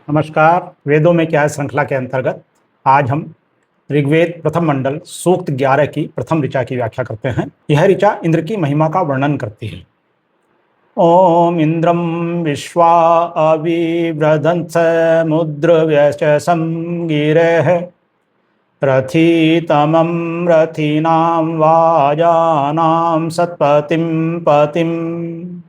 नमस्कार। वेदों में क्या है श्रृंखला के अंतर्गत आज हम ऋग्वेद प्रथम मंडल सूक्त 11 की प्रथम ऋचा की व्याख्या करते हैं। यह ऋचा इंद्र की महिमा का वर्णन करती है। ओम इंद्रम विश्वा अविव्रधंस मुद्र व्यशसं गिरेः रथितमं रथिनां वाजानां सत्पतिं पतिम्।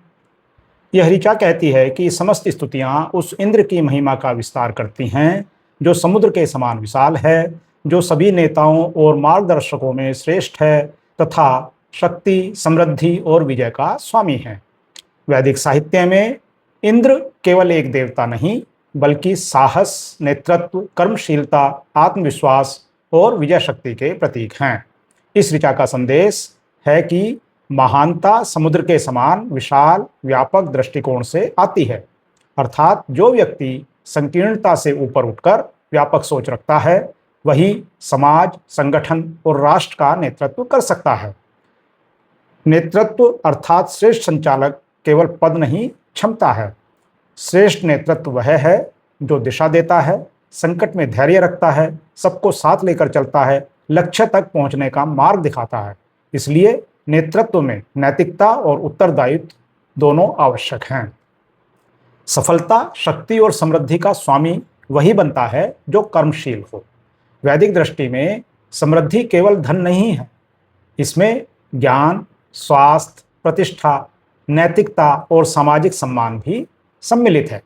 यह ऋचा कहती है कि समस्त स्तुतियां उस इंद्र की महिमा का विस्तार करती हैं जो समुद्र के समान विशाल है, जो सभी नेताओं और मार्गदर्शकों में श्रेष्ठ है तथा शक्ति, समृद्धि और विजय का स्वामी है। वैदिक साहित्य में इंद्र केवल एक देवता नहीं बल्कि साहस, नेतृत्व, कर्मशीलता, आत्मविश्वास और विजय शक्ति के प्रतीक हैं। इस ऋचा का संदेश है कि महानता समुद्र के समान विशाल व्यापक दृष्टिकोण से आती है, अर्थात जो व्यक्ति संकीर्णता से ऊपर उठकर व्यापक सोच रखता है वही समाज, संगठन और राष्ट्र का नेतृत्व कर सकता है। नेतृत्व अर्थात श्रेष्ठ संचालक केवल पद नहीं, क्षमता है। श्रेष्ठ नेतृत्व वह है जो दिशा देता है, संकट में धैर्य रखता है, सबको साथ लेकर चलता है, लक्ष्य तक पहुंचने का मार्ग दिखाता है। इसलिए नेतृत्व में नैतिकता और उत्तरदायित्व दोनों आवश्यक हैं। सफलता, शक्ति और समृद्धि का स्वामी वही बनता है जो कर्मशील हो। वैदिक दृष्टि में समृद्धि केवल धन नहीं है, इसमें ज्ञान, स्वास्थ्य, प्रतिष्ठा, नैतिकता और सामाजिक सम्मान भी सम्मिलित है।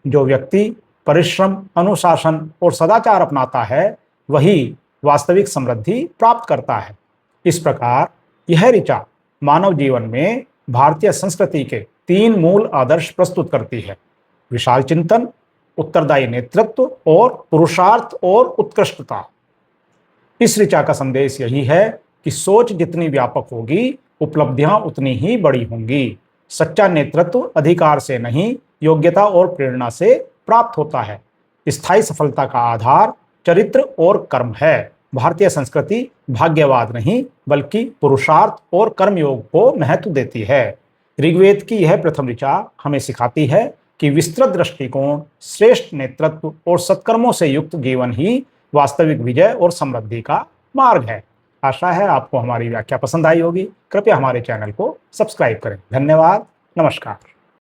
जो व्यक्ति परिश्रम, अनुशासन और सदाचार अपनाता है वही वास्तविक समृद्धि प्राप्त करता है। इस प्रकार यह ऋचा मानव जीवन में भारतीय संस्कृति के 3 मूल आदर्श प्रस्तुत करती है: विशाल चिंतन, उत्तरदायी नेतृत्व और पुरुषार्थ और उत्कृष्टता। इस ऋचा का संदेश यही है कि सोच जितनी व्यापक होगी, उपलब्धियां उतनी ही बड़ी होंगी। सच्चा नेतृत्व अधिकार से नहीं, योग्यता और प्रेरणा से प्राप्त होता है। स्थायी सफलता का आधार चरित्र और कर्म है। भारतीय संस्कृति भाग्यवाद नहीं बल्कि पुरुषार्थ और कर्मयोग को महत्व देती है। ऋग्वेद की यह प्रथम ऋचा हमें सिखाती है कि विस्तृत दृष्टिकोण, श्रेष्ठ नेतृत्व और सत्कर्मों से युक्त जीवन ही वास्तविक विजय और समृद्धि का मार्ग है। आशा है आपको हमारी व्याख्या पसंद आई होगी। कृपया हमारे चैनल को सब्सक्राइब करें। धन्यवाद। नमस्कार।